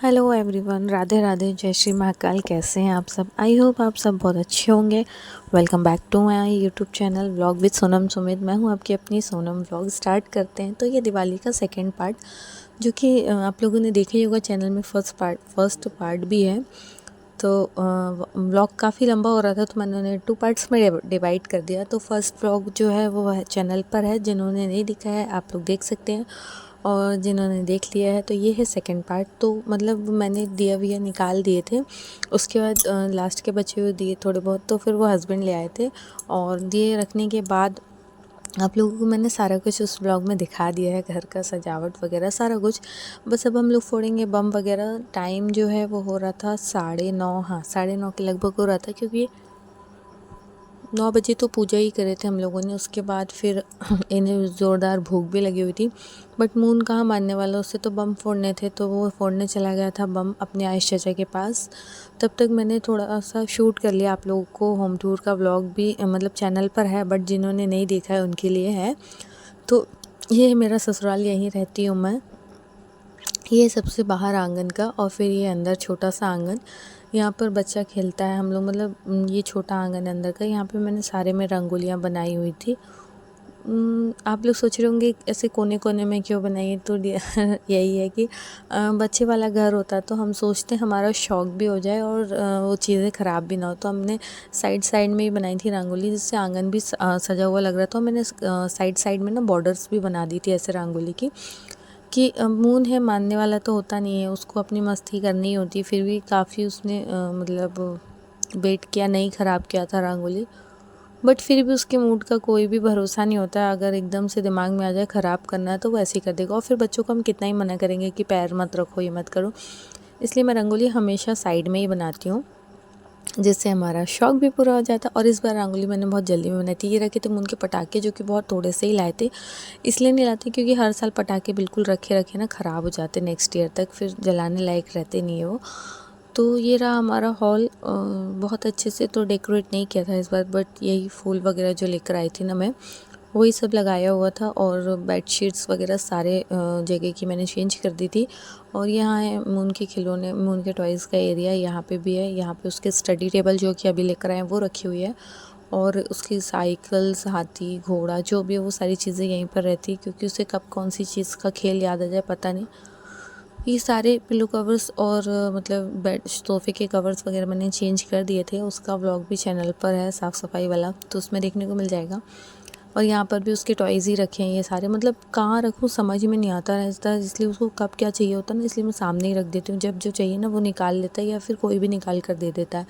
Hello everyone, Radhe Radhe, जय श्री महाकाल। कैसे हैं आप सब? आई होप आप सब बहुत अच्छे होंगे। Welcome back to my YouTube channel vlog with Sonam Sumit. मैं हूं आपकी अपनी सोनम व्लॉग। स्टार्ट करते हैं। तो ये दिवाली का सेकंड पार्ट, जो कि आप लोगों ने देखा ही होगा चैनल में। फर्स्ट पार्ट भी है। तो व्लॉग काफ़ी लंबा हो रहा था, तो मैंने उन्हें 2 पार्ट्स में डिवाइड कर दिया। तो फर्स्ट व्लॉग जो है वो चैनल पर है। जिन्होंने नहीं देखा है आप लोग देख सकते हैं, और जिन्होंने देख लिया है तो ये है सेकंड पार्ट। तो मतलब मैंने दिया विया निकाल दिए थे, उसके बाद लास्ट के बचे हुए दिए थोड़े बहुत, तो फिर वो हस्बैंड ले आए थे। और दिए रखने के बाद आप लोगों को मैंने सारा कुछ उस ब्लॉग में दिखा दिया है, घर का सजावट वगैरह सारा कुछ। बस अब हम लोग फोड़ेंगे बम वगैरह। टाइम जो है वो हो रहा था 9:30, हाँ 9:30 के लगभग हो रहा था, क्योंकि 9 बजे तो पूजा ही करे थे हम लोगों ने। उसके बाद फिर इन्हें ज़ोरदार भूख भी लगी हुई थी, बट मून कहाँ मानने वाला, उससे तो बम फोड़ने थे, तो वो फोड़ने चला गया था बम अपने आयुष चाचा के पास। तब तक मैंने थोड़ा सा शूट कर लिया आप लोगों को। होम टूर का व्लॉग भी मतलब चैनल पर है, बट जिन्होंने नहीं देखा है उनके लिए है। तो ये है मेरा ससुराल, यहीं रहती हूँ मैं। ये सबसे बाहर आंगन का, और फिर ये अंदर छोटा सा आंगन। यहाँ पर बच्चा खेलता है, हम लोग मतलब ये छोटा आंगन अंदर का। यहाँ पे मैंने सारे में रंगोलियाँ बनाई हुई थी। आप लोग सोच रहे होंगे ऐसे कोने कोने में क्यों बनाई, तो यही है कि बच्चे वाला घर होता तो हम सोचते हमारा शौक भी हो जाए और वो चीज़ें ख़राब भी ना हो। तो हमने साइड साइड में ही बनाई थी रंगोली, जिससे आंगन भी सजा हुआ लग रहा था। मैंने साइड साइड में ना बॉर्डर्स भी बना दी थी ऐसे रंगोली की, कि मून है मानने वाला तो होता नहीं है, उसको अपनी मस्ती करनी होती। फिर भी काफ़ी उसने मतलब वेट किया, नहीं ख़राब किया था रंगोली। बट फिर भी उसके मूड का कोई भी भरोसा नहीं होता है। अगर एकदम से दिमाग में आ जाए ख़राब करना है तो वो ऐसे ही कर देगा। और फिर बच्चों को हम कितना ही मना करेंगे कि पैर मत रखो, ये मत करो। इसलिए मैं रंगोली हमेशा साइड में ही बनाती हूँ, जिससे हमारा शौक भी पूरा हो जाता है। और इस बार रंगोली मैंने बहुत जल्दी में बनाई थी। ये रखे थे मून के पटाखे, जो कि बहुत थोड़े से ही लाए थे। इसलिए नहीं लाते क्योंकि हर साल पटाखे बिल्कुल रखे रखे ना ख़राब हो जाते, नेक्स्ट ईयर तक फिर जलाने लायक रहते नहीं है वो। तो ये रहा हमारा हॉल। बहुत अच्छे से तो डेकोरेट नहीं किया था इस बार, बट यही फूल वगैरह जो लेकर आई थी ना मैं, वही सब लगाया हुआ था। और बेडशीट्स वगैरह सारे जगह की मैंने चेंज कर दी थी। और यहाँ है मून के खिलौने, मून के टॉयज़ का एरिया यहाँ पे भी है। यहाँ पे उसके स्टडी टेबल जो कि अभी लेकर आए हैं वो रखी हुई है, और उसकी साइकिल्स, हाथी, घोड़ा जो भी है वो सारी चीज़ें यहीं पर रहती है, क्योंकि उसे कब कौन सी चीज़ का खेल याद आ जाए पता नहीं। ये सारे पिलो कवर्स और मतलब बेड सोफ़े के कवर्स वगैरह मैंने चेंज कर दिए थे। उसका व्लॉग भी चैनल पर है, साफ़ सफाई वाला, तो उसमें देखने को मिल जाएगा। और यहाँ पर भी उसके टॉयज़ ही रखे हैं ये सारे। मतलब कहाँ रखूँ समझ में नहीं आता रहता है, इसलिए उसको कब क्या चाहिए होता है ना, इसलिए मैं सामने ही रख देती हूँ। जब जो चाहिए ना वो निकाल लेता है, या फिर कोई भी निकाल कर दे देता है।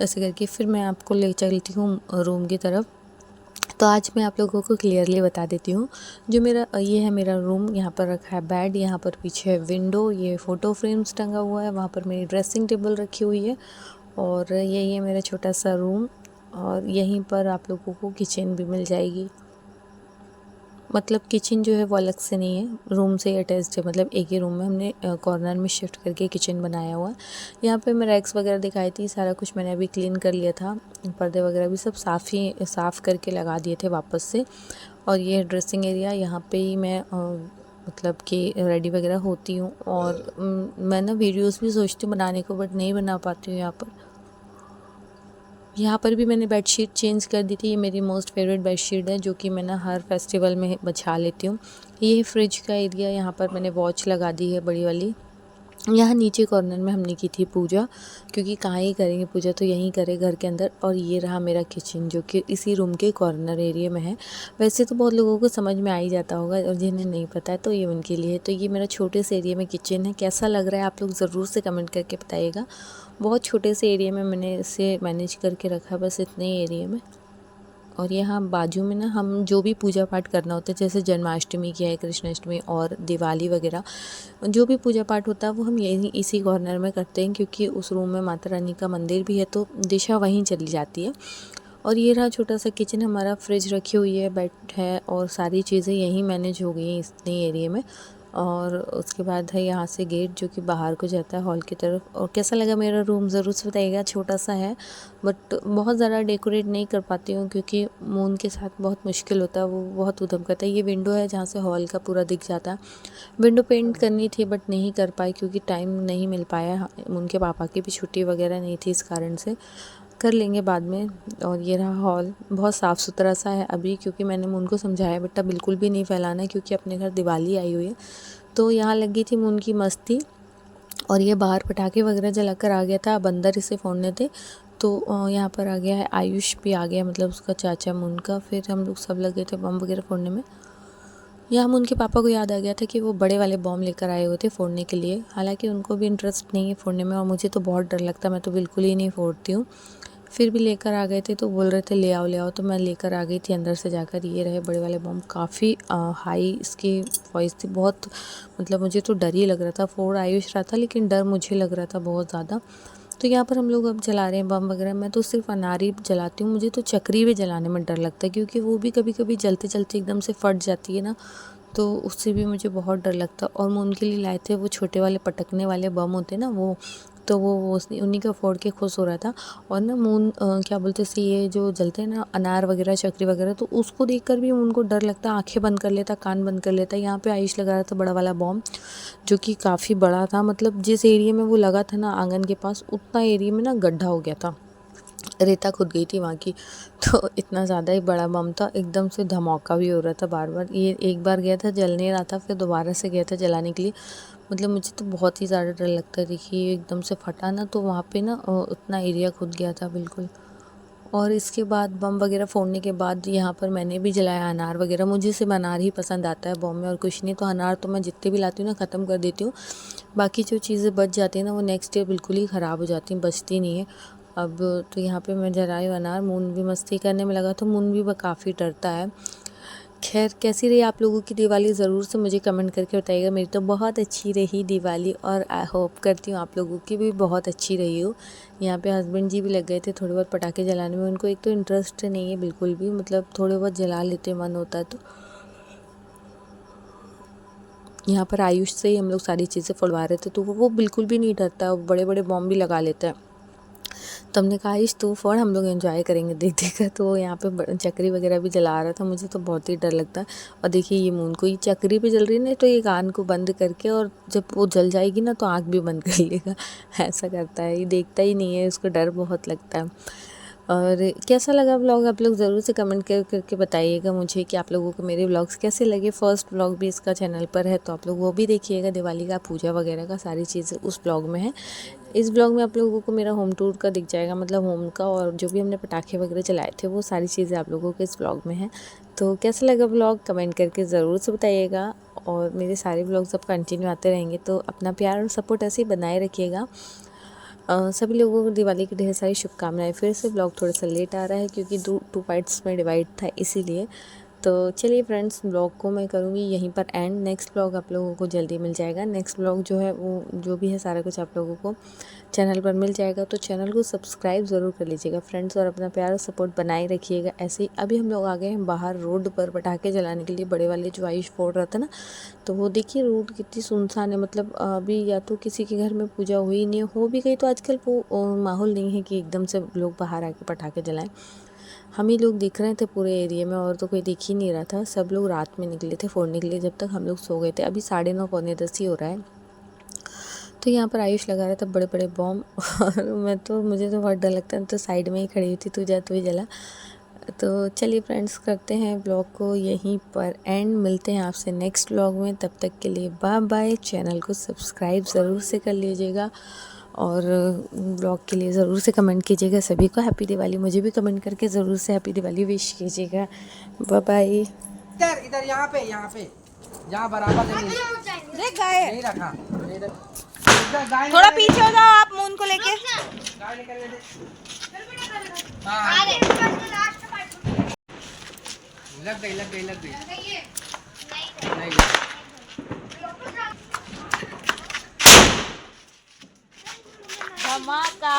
ऐसे करके फिर मैं आपको ले चलती हूँ रूम की तरफ। तो आज मैं आप लोगों को क्लियरली बता देती हूँ। जो मेरा ये है मेरा रूम, यहाँ पर रखा है बेड, यहाँ पर पीछे है विंडो, ये फ़ोटो फ्रेम्स टंगा हुआ है, वहाँ पर मेरी ड्रेसिंग टेबल रखी हुई है, और यही है मेरा छोटा सा रूम। और यहीं पर आप लोगों को किचन भी मिल जाएगी। मतलब किचन जो है वो अलग से नहीं है, रूम से अटैच्ड है। मतलब एक ही रूम में हमने कॉर्नर में शिफ्ट करके किचन बनाया हुआ है। यहाँ पे मैं रैक्स वगैरह दिखाई थी, सारा कुछ मैंने अभी क्लीन कर लिया था। पर्दे वगैरह भी सब साफ़ करके लगा दिए थे वापस से। और ये ड्रेसिंग एरिया, यहाँ पे ही मैं मतलब कि रेडी वगैरह होती हूँ। और मैं ना वीडियोज़ भी सोचती हूँ बनाने को, बट नहीं बना पाती हूँ यहाँ पर। यहाँ पर भी मैंने बेडशीट चेंज कर दी थी। ये मेरी मोस्ट फेवरेट बेडशीट है, जो कि मैं ना हर फेस्टिवल में बिछा लेती हूँ। ये फ्रिज का एरिया, यहाँ पर मैंने वॉच लगा दी है बड़ी वाली। यहाँ नीचे कॉर्नर में हमने की थी पूजा, क्योंकि कहाँ ही करेंगे पूजा, तो यहीं करें घर के अंदर। और ये रहा मेरा किचन, जो कि इसी रूम के कॉर्नर एरिया में है। वैसे तो बहुत लोगों को समझ में आ ही जाता होगा, और जिन्हें नहीं पता है तो ये उनके लिए है। तो ये मेरा छोटे से एरिया में किचन है। कैसा लग रहा है आप लोग ज़रूर से कमेंट करके बताइएगा। बहुत छोटे से एरिया में मैंने इसे मैनेज करके रखा, बस इतने ही एरिया में। और यहाँ बाजू में ना हम जो भी पूजा पाठ करना होता है, जैसे जन्माष्टमी की है, कृष्णाष्टमी और दिवाली वगैरह, जो भी पूजा पाठ होता है वो हम यहीं इसी कॉर्नर में करते हैं, क्योंकि उस रूम में माता रानी का मंदिर भी है, तो दिशा वहीं चली जाती है। और ये रहा छोटा सा किचन हमारा, फ्रिज रखी हुई है, बेड है, और सारी चीज़ें यहीं मैनेज हो गई हैं इतने एरिया में। और उसके बाद है यहाँ से गेट जो कि बाहर को जाता है हॉल की तरफ। और कैसा लगा मेरा रूम ज़रूर से बताइएगा। छोटा सा है बट बहुत ज़्यादा डेकोरेट नहीं कर पाती हूँ क्योंकि मून के साथ बहुत मुश्किल होता है, वो बहुत उधम करता है। ये विंडो है जहाँ से हॉल का पूरा दिख जाता है। विंडो पेंट करनी थी बट नहीं कर पाई क्योंकि टाइम नहीं मिल पाया, उनके पापा की भी छुट्टी वगैरह नहीं थी, इस कारण से कर लेंगे बाद में। और ये रहा हॉल, बहुत साफ़ सुथरा सा है अभी, क्योंकि मैंने मून को समझाया बेटा बिल्कुल भी नहीं फैलाना है क्योंकि अपने घर दिवाली आई हुई है। तो यहाँ लगी थी मून की मस्ती। और ये बाहर पटाखे वगैरह जलाकर आ गया था, अब अंदर इसे फोड़ने थे। तो यहाँ पर आ गया है आयुष भी आ गया, मतलब उसका चाचा मून का। फिर हम लोग सब लगे थे बम वगैरह फोड़ने में। यहाँ हम उनके पापा को याद आ गया था कि वो बड़े वाले बॉम्ब लेकर आए हुए थे फोड़ने के लिए। हालांकि उनको भी इंटरेस्ट नहीं है फोड़ने में और मुझे तो बहुत डर लगता है, मैं तो बिल्कुल ही नहीं फोड़ती हूँ। फिर भी लेकर आ गए थे तो बोल रहे थे ले आओ ले आओ, तो मैं लेकर आ गई थी अंदर से जाकर। ये रहे बड़े वाले बॉम्ब, काफ़ी हाई इसकी वॉइस थी, बहुत मतलब मुझे तो डर ही लग रहा था। फोड़ आयुष रहा था लेकिन डर मुझे लग रहा था बहुत ज़्यादा। तो यहाँ पर हम लोग अब जला रहे हैं बम वगैरह। मैं तो सिर्फ अनारी जलाती हूँ, मुझे तो चक्री भी जलाने में डर लगता है क्योंकि वो भी कभी कभी जलते जलते एकदम से फट जाती है ना, तो उससे भी मुझे बहुत डर लगता है। और मैं उनके लिए लाए थे वो छोटे वाले पटकने वाले बम होते हैं ना, वो तो वो उन्हीं का फोड़ के खुश हो रहा था। और ना मून क्या बोलते थे, ये जो जलते हैं ना अनार वगैरह चक्री वगैरह, तो उसको देखकर भी उनको डर लगता, आंखें बंद कर लेता, कान बंद कर लेता। यहाँ पे आयुष लगा रहा था बड़ा वाला बॉम्ब जो कि काफ़ी बड़ा था, मतलब जिस एरिया में वो लगा था ना आंगन के पास, उतना एरिया में ना गड्ढा हो गया था, रेता खुद गई थी वहाँ की। तो इतना ज़्यादा ही बड़ा बम था, एकदम से धमाका भी हो रहा था बार बार। ये एक बार गया था जल नहीं रहा था, फिर दोबारा से गया था जलाने के लिए। मतलब मुझे तो बहुत ही ज़्यादा डर लगता है। देखिए एकदम से फटा ना, तो वहाँ पे ना उतना एरिया खुद गया था बिल्कुल। और इसके बाद बम वगैरह फोड़ने के बाद यहाँ पर मैंने भी जलाया अनार वगैरह। मुझे सिर्फ अनार ही पसंद आता है बम में और कुछ नहीं, तो अनार तो मैं जितने भी लाती हूँ ना ख़त्म कर देती हूँ। बाकी जो चीज़ें बच जाती हैं ना वो नेक्स्ट डे बिल्कुल ही ख़राब हो जाती हैं, बचती नहीं है। अब तो यहाँ पे मैं जलाई अनार, मून भी मस्ती करने में लगा, तो मून भी काफ़ी डरता है। खैर कैसी रही आप लोगों की दिवाली, ज़रूर से मुझे कमेंट करके बताइएगा। मेरी तो बहुत अच्छी रही दिवाली और आई होप करती हूँ आप लोगों की भी बहुत अच्छी रही हो। यहाँ पे हस्बैंड जी भी लग गए थे थोड़े बहुत पटाखे जलाने में। उनको एक तो इंटरेस्ट नहीं है बिल्कुल भी, मतलब थोड़े बहुत जला लेते मन होता है तो। यहाँ पर आयुष से ही हम लोग सारी चीज़ें फोड़वा रहे थे, तो वो बिल्कुल भी नहीं डरता, बड़े बड़े बॉम्ब भी लगा लेता है। तो हमने कहा आयुष तू फोड़, हम लोग एंजॉय करेंगे देख देख कर। तो वो यहाँ पे चक्री वगैरह भी जला रहा था, मुझे तो बहुत ही डर लगता है। और देखिए ये मून को, ये चक्री भी जल रही है ना, तो ये कान को बंद करके, और जब वो जल जाएगी ना तो आँख भी बंद कर लेगा, ऐसा करता है। ये देखता ही नहीं है, उसको डर बहुत लगता है। और कैसा लगा व्लॉग आप लोग ज़रूर से कमेंट करके बताइएगा मुझे कि आप लोगों को मेरे व्लॉग्स कैसे लगे। फर्स्ट व्लॉग भी इसका चैनल पर है तो आप लोग वो भी देखिएगा। दिवाली का पूजा वगैरह का सारी चीज़ें उस व्लॉग में है। इस व्लॉग में आप लोगों को मेरा होम टूर का दिख जाएगा, मतलब होम का, और जो भी हमने पटाखे वगैरह चलाए थे वो सारी चीज़ें आप लोगों के इस व्लॉग में है। तो कैसा लगा व्लॉग कमेंट करके ज़रूर से बताइएगा। और मेरे सारे व्लॉग्स अब कंटिन्यू आते रहेंगे, तो अपना प्यार और सपोर्ट ऐसे ही बनाए रखिएगा। सभी लोगों को दिवाली की ढेर सारी शुभकामनाएं। फिर से ब्लॉग थोड़ा सा लेट आ रहा है क्योंकि टू पार्ट्स में डिवाइड था इसीलिए। तो चलिए फ्रेंड्स, ब्लॉग को मैं करूँगी यहीं पर एंड। नेक्स्ट ब्लॉग आप लोगों को जल्दी मिल जाएगा। नेक्स्ट ब्लॉग जो है वो जो भी है सारा कुछ आप लोगों को चैनल पर मिल जाएगा, तो चैनल को सब्सक्राइब ज़रूर कर लीजिएगा फ्रेंड्स, और अपना प्यार और सपोर्ट बनाए रखिएगा ऐसे ही। अभी हम लोग आ गए हैं बाहर रोड पर पटाखे जलाने के लिए, बड़े वाले जो आयुष फोड़ रहा था ना, तो वो देखिए रोड कितनी सुनसान है। मतलब अभी या तो किसी के घर में पूजा हुई नहीं, हो भी गई तो आजकल वो माहौल नहीं है कि एकदम से लोग बाहर आके पटाखे जलाएं। हम ही लोग दिख रहे थे पूरे एरिया में, और तो कोई दिख ही नहीं रहा था। सब लोग रात में निकले थे फोड़ने के लिए, जब तक हम लोग सो गए थे। अभी 9:30 पौने 10 ही हो रहा है। तो यहाँ पर आयुष लगा रहा था बड़े बड़े बॉम्ब और मुझे तो बहुत डर लगता है, तो साइड में ही खड़ी हुई थी, तू ही जला। तो चलिए फ्रेंड्स, करते हैं ब्लॉग को यहीं पर एंड। मिलते हैं आपसे नेक्स्ट ब्लॉग में, तब तक के लिए बाय बाय। चैनल को सब्सक्राइब ज़रूर से कर लीजिएगा और ब्लॉग के लिए ज़रूर से कमेंट कीजिएगा। सभी को हैप्पी दिवाली, मुझे भी कमेंट करके ज़रूर से हैप्पी दिवाली विश कीजिएगा। Bye bye. इधर इधर यहाँ पे यहाँ बराबर देख गाय नहीं रखा। इधर गाय थोड़ा पीछे हो जाओ आप मून को लेके। गाय निकल गई। लग गई नहीं धमाका।